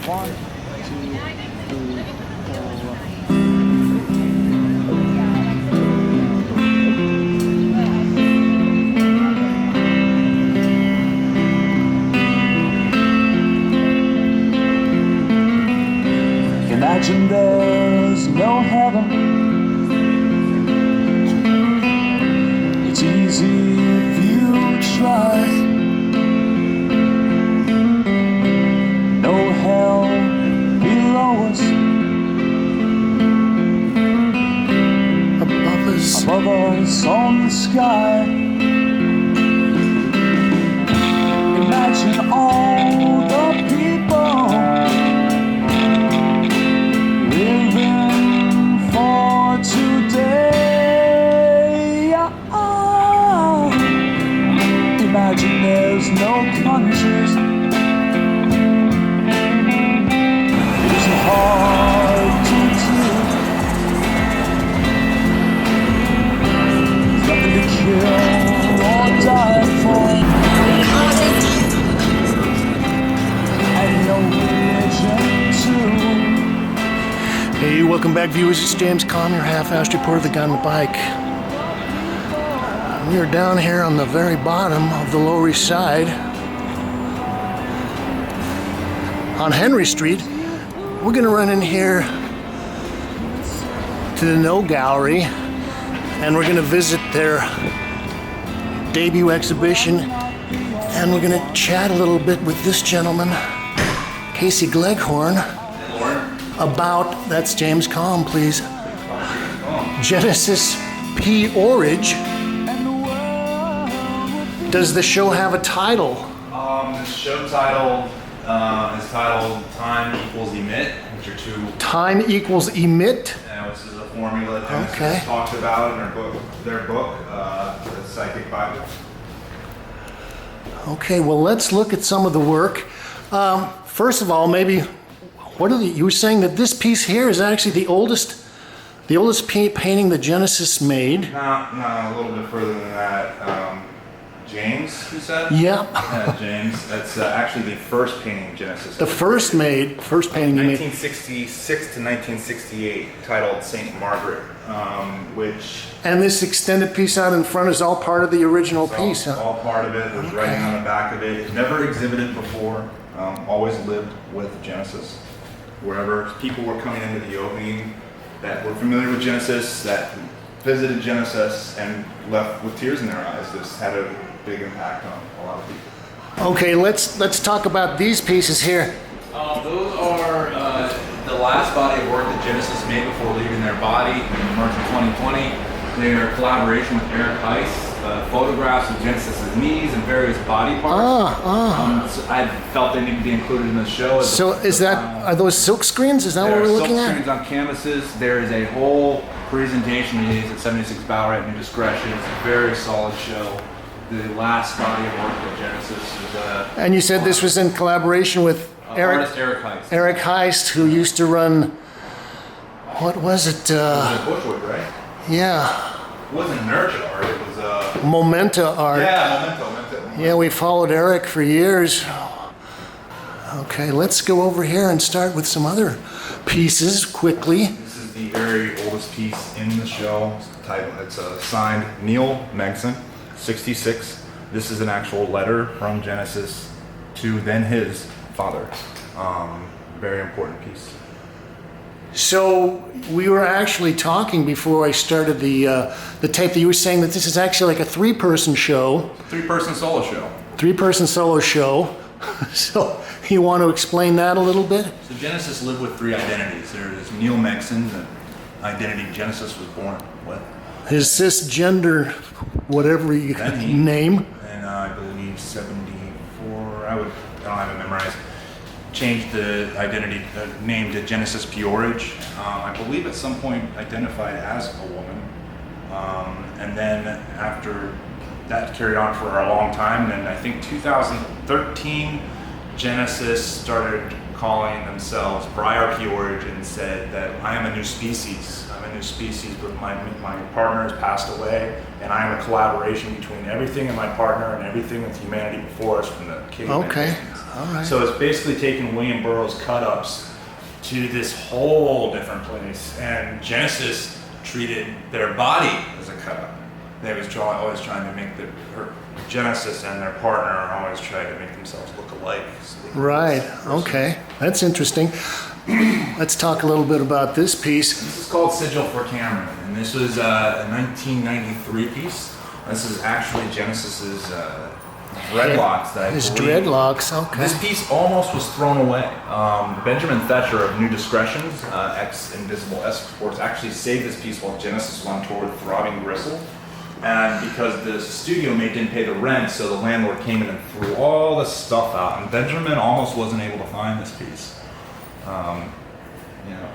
1, 2, 3, 4. Imagine there's no heaven. It's easy if you try. No hell below us. Above us on the sky. Imagine all the people living for today. Imagine there's no countries. It's hard to do. Nothing to kill or die for. And no religion too. Hey, welcome back, viewers. It's James Kalm, your half-assed reporter of the guy on the bike. We are down here on the very bottom of the Lower East Side on Henry Street. We're going to run in here to the NO Gallery, and we're going to visit their debut exhibition, and we're going to chat a little bit with this gentleman, Casey Gleghorn, about, that's James Kalm, please, Genesis P-Orridge. Does the show have a title? The show title is titled Time Equals Emit, which are two... Time equals emit? Which is a formula Genesis talked about in their book, The Psychic Bible. Okay, well, let's look at some of the work. First of all, maybe, you were saying that this piece here is actually the oldest painting that Genesis made. No, a little bit further than that. James, you said? Yeah. James. That's actually the first painting Genesis. The first painting you made. 1966 to 1968, titled Saint Margaret, which... And this extended piece out in front is all part of the original piece, huh? All part of it. There's writing on the back of it. Never exhibited before. Always lived with Genesis. Wherever people were coming into the opening that were familiar with Genesis, that visited Genesis and left with tears in their eyes, this had a big impact on a lot of people. Okay, let's talk about these pieces here. Those are the last body of work that Genesis made before leaving their body in March of 2020. They are a collaboration with Eric Heiss, photographs of Genesis's knees and various body parts. So I felt they needed to be included in the show. So are those silk screens? Is that what we're looking at? Silk screens on canvases. There is a whole presentation we used at 76 Bowery New Discretion. It's a very solid show. The last body of work that Genesis is. And you said this was in collaboration with artist Eric Heiss. Eric Heiss, who used to run, what was it? Bushwood, right? Yeah. It wasn't Nurture Art, it was Momenta Art. Yeah, Memento. Yeah, we followed Eric for years. Okay, let's go over here and start with some other pieces quickly. This is the very oldest piece in the show. It's signed Neal Megson, 66. This is an actual letter from Genesis to then his father. Very important piece. So we were actually talking before I started the tape that you were saying that this is actually like a three-person show. Three-person solo show. Three-person solo show. So you want to explain that a little bit? So Genesis lived with three identities. There is Neal Megson, the identity Genesis was born with. His cisgender, whatever you name. And I believe 74, I don't have it memorized. Changed the identity, name to Genesis P-Orridge. I believe at some point identified as a woman. And then after that carried on for a long time, and I think 2013, Genesis started calling themselves Breyer P-Orridge and said that I am a new species. I'm a new species, but my partner has passed away, and I am a collaboration between everything in my partner and everything with humanity before us from the caveman days. All right. So it's basically taking William Burroughs' cut-ups to this whole different place. And Genesis treated their body as a cut-up. They was always trying to make her Genesis and their partner always tried to make themselves look alike. So Right. Okay. That's interesting. Let's talk a little bit about this piece. This is called Sigil for Cameron, and this was a 1993 piece. This is actually Genesis's dreadlocks that I His believe. dreadlocks. Okay. This piece almost was thrown away. Benjamin Thetcher of New Discretions, ex-Invisible Escorts, actually saved this piece while Genesis was on tour with Throbbing Gristle. And because the studio mate didn't pay the rent, so the landlord came in and threw all this stuff out. And Benjamin almost wasn't able to find this piece. You know,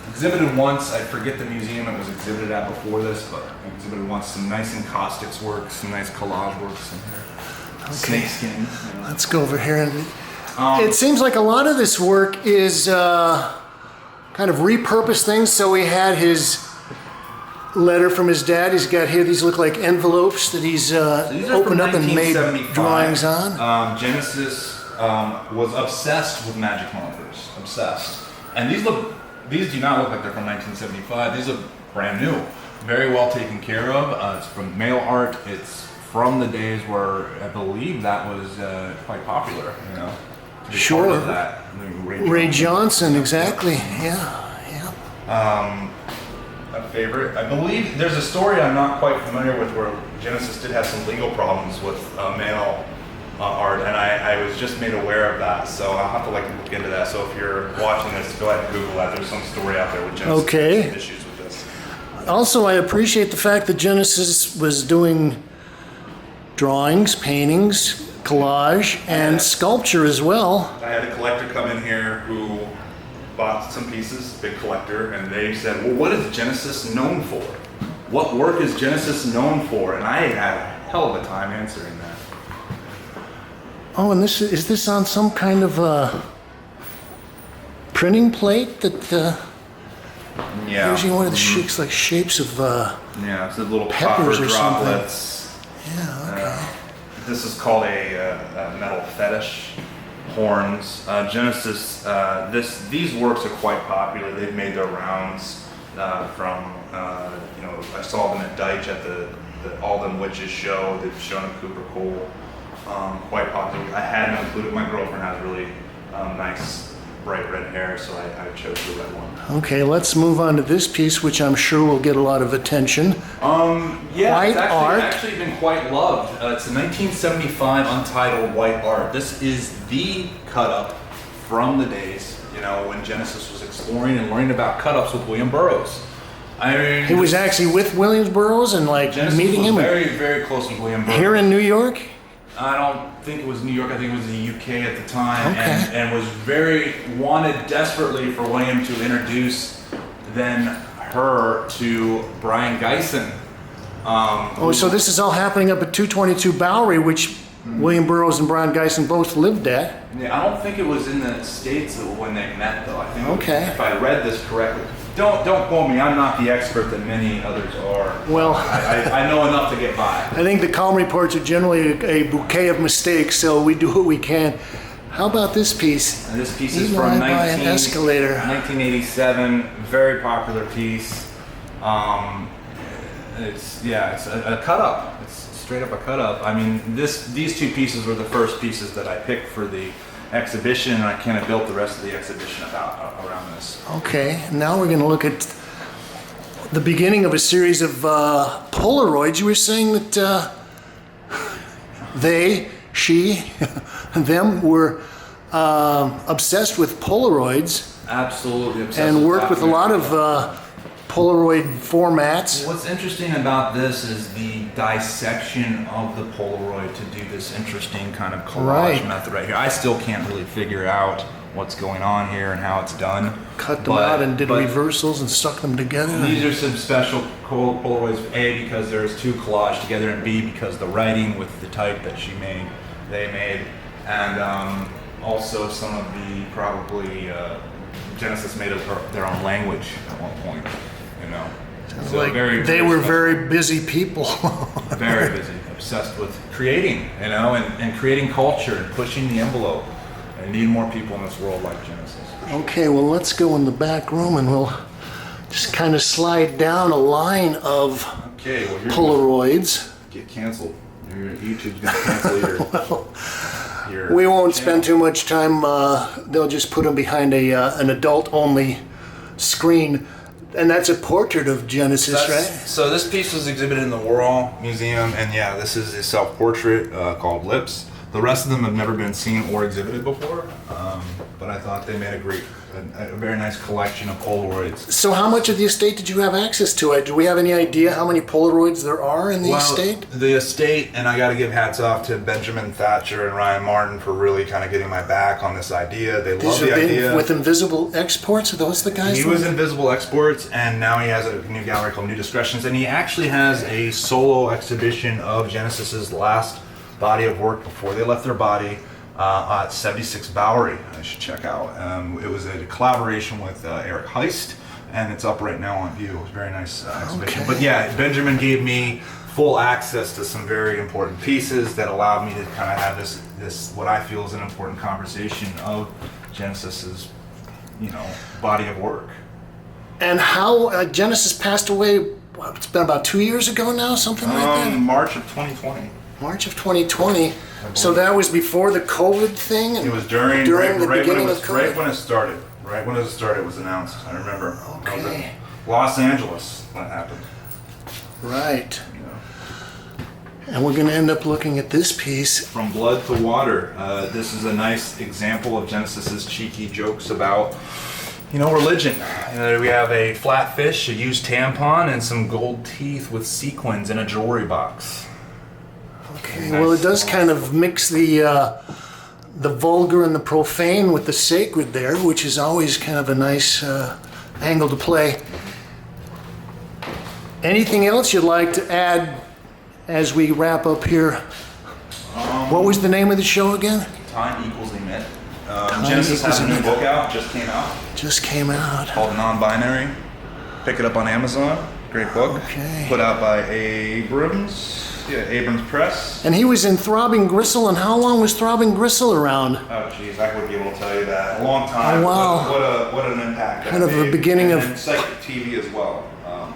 exhibited once. I forget the museum it was exhibited at before this, but exhibited once. Some nice encaustics work, some nice collage works in here. Okay. Snakeskin. You know. Let's go over here. It seems like a lot of this work is kind of repurposed things. So we had his letter from his dad. He's got here, these look like envelopes that he's opened up and made drawings on. Genesis was obsessed with magic markers. Obsessed. And these do not look like they're from 1975. These are brand new. Very well taken care of. It's from mail art. It's from the days where I believe that was quite popular, you know. To be Sure. part of that. Ray Johnson, exactly. Yeah. A favorite. I believe there's a story I'm not quite familiar with where Genesis did have some legal problems with mail art, and I was just made aware of that, so I'll have to look into that. So if you're watching this, go ahead and Google that. There's some story out there with Genesis Okay. some issues with this. Also, I appreciate the fact that Genesis was doing drawings, paintings, collage, and sculpture as well. I had a collector come in here who bought some pieces, big collector, and they said, well, what is Genesis known for? What work is Genesis known for? And I had a hell of a time answering that. Oh, and is this on some kind of printing plate that Yeah. using one of the shapes of Yeah, it's a little peppers copper or something. droplets. Yeah, okay. This is called a metal fetish. Horns. Genesis. These works are quite popular. They've made their rounds from. I saw them at Deitch at the Alden Witches show. They've shown at Cooper Cole. Quite popular. I hadn't included. My girlfriend has really nice bright red hair, so I chose the red one. Okay, let's move on to this piece, which I'm sure will get a lot of attention. Yeah, White it's art. actually been quite loved. It's a 1975 untitled White Art. This is the cut-up from the days, when Genesis was exploring and learning about cut-ups with William Burroughs. I mean, He was actually with Williams Burroughs and Genesis meeting was him very, very close with William Burroughs. here in New York. I don't think it was New York. I think it was the UK at the time, Okay. and was wanted desperately for William to introduce her to Brian Geisen. So this is all happening up at 222 Bowery, which William Burroughs and Brian Geisen both lived at. Yeah, I don't think it was in the States when they met, though. I think Okay. if I read this correctly. Don't quote me. I'm not the expert that many others are. Well, I know enough to get by. I think the Kalm reports are generally a bouquet of mistakes, so we do what we can. How about this piece? And this piece is Eaten from Alive by an Escalator. 1987. Very popular piece. It's a cut up. It's straight up a cut up. I mean, these two pieces were the first pieces that I picked for the exhibition, and I kind of built the rest of the exhibition around this. Okay, now we're going to look at the beginning of a series of Polaroids. You were saying that she, them were obsessed with Polaroids. Absolutely obsessed. And worked with a lot of Polaroid formats. What's interesting about this is the dissection of the Polaroid to do this interesting kind of collage method right here. I still can't really figure out what's going on here and how it's done. Cut them out and did reversals and stuck them together. These are some special Polaroids, A, because there's two collaged together, and B, because the writing with the type that they made, and also some of the Genesis made of their own language at one point. So they were very busy people. Very busy, obsessed with creating, and creating culture and pushing the envelope. I need more people in this world like Genesis. For sure. Okay, well, let's go in the back room and we'll just kind of slide down a line of Okay, well, you're Polaroids. get canceled. Your YouTube's gonna cancel your We won't channel. spend too much time. They'll just put them behind an adult-only screen. And that's a portrait of Genesis, right? So this piece was exhibited in the Warhol Museum, and yeah, this is a self-portrait called Lips. The rest of them have never been seen or exhibited before, but I thought they made a very nice collection of Polaroids. So how much of the estate did you have access to? Do we have any idea how many Polaroids there are in the estate? The estate, and I got to give hats off to Benjamin Thatcher and Ryan Martin for really kind of getting my back on this idea. They love the idea. With Invisible Exports? Are those the guys? He was Invisible Exports, and now he has a new gallery called New Discretions, and he actually has a solo exhibition of Genesis's last body of work before they left their body at 76 Bowery. I should check out. It was a collaboration with Eric Heist, and it's up right now on view. It was a very nice exhibition. Okay. But yeah, Benjamin gave me full access to some very important pieces that allowed me to kind of have this what I feel is an important conversation of Genesis's, body of work. And how Genesis passed away, it's been about 2 years ago now, something like that? March of 2020. March of 2020. So that was before the COVID thing? It was during the right beginning of COVID? Right when it started. Right when it started, it was announced. I remember. I was Okay. in Los Angeles when it happened. Right. And we're going to end up looking at this piece. From Blood to Water. This is a nice example of Genesis's cheeky jokes about, religion. We have a flat fish, a used tampon, and some gold teeth with sequins in a jewelry box. Okay, well, it does kind of mix the vulgar and the profane with the sacred there, which is always kind of a nice angle to play. Anything else you'd like to add as we wrap up here? What was the name of the show again? Time Equals Emit. Genesis has a new book out, just came out. Just came out. Called Non-Binary. Pick it up on Amazon. Great book. Okay. Put out by Abrams. Yeah, Abrams Press. And he was in Throbbing Gristle, and how long was Throbbing Gristle around? Oh, geez, I wouldn't be able to tell you that. A long time. Oh, wow. What an impact. Kind of the beginning of... And Psychic TV as well.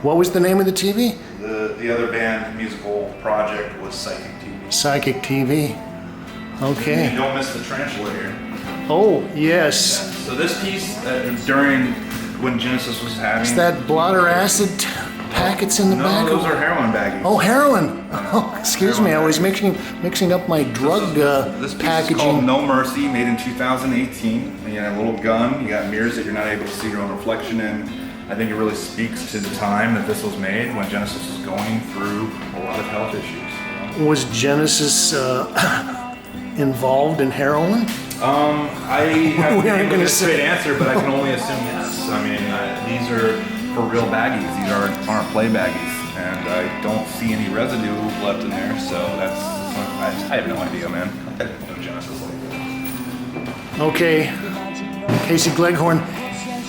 What was the name of the TV? The other band musical project was Psychic TV. Psychic TV. Okay. And don't miss the tarantula here. Oh, yes. So this piece, during when Genesis was having... Is that blotter acid packets in the back? No, those are heroin baggies. Oh, heroin. Oh, excuse me. I was mixing up my drug This piece packaging. is called No Mercy, made in 2018. You got a little gun. You got mirrors that you're not able to see your own reflection in. I think it really speaks to the time that this was made, when Genesis was going through a lot of health issues. Was Genesis involved in heroin? I haven't We aren't been able to gonna get a say. straight answer, but I can only assume yes. I mean, these are for real baggies. These aren't play baggies, and I don't see any residue left in there. So I have no idea, man. I didn't know Genesis like that. Okay. Casey Gleghorn.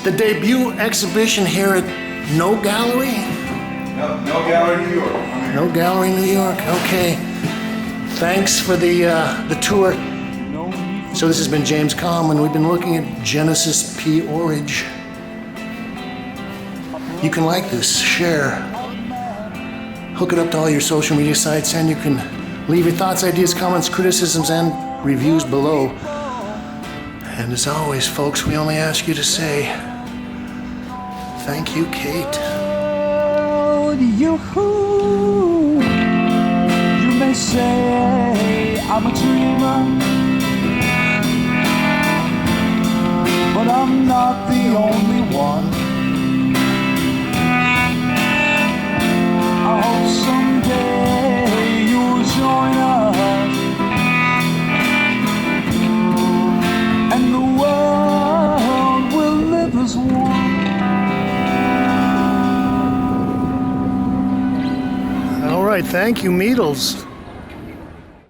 The debut exhibition here at NO Gallery? No Gallery New York. NO Gallery New York. Okay. Thanks for the tour. So this has been James Kalm, and we've been looking at Genesis P-Orridge. You can like this, share, hook it up to all your social media sites, and you can leave your thoughts, ideas, comments, criticisms, and reviews below. And as always, folks, we only ask you to say, thank you, Kate. You may say I'm a dreamer, but I'm not the only one. I hope someday you'll join us, and the world will live as one. All right, thank you, Meadles.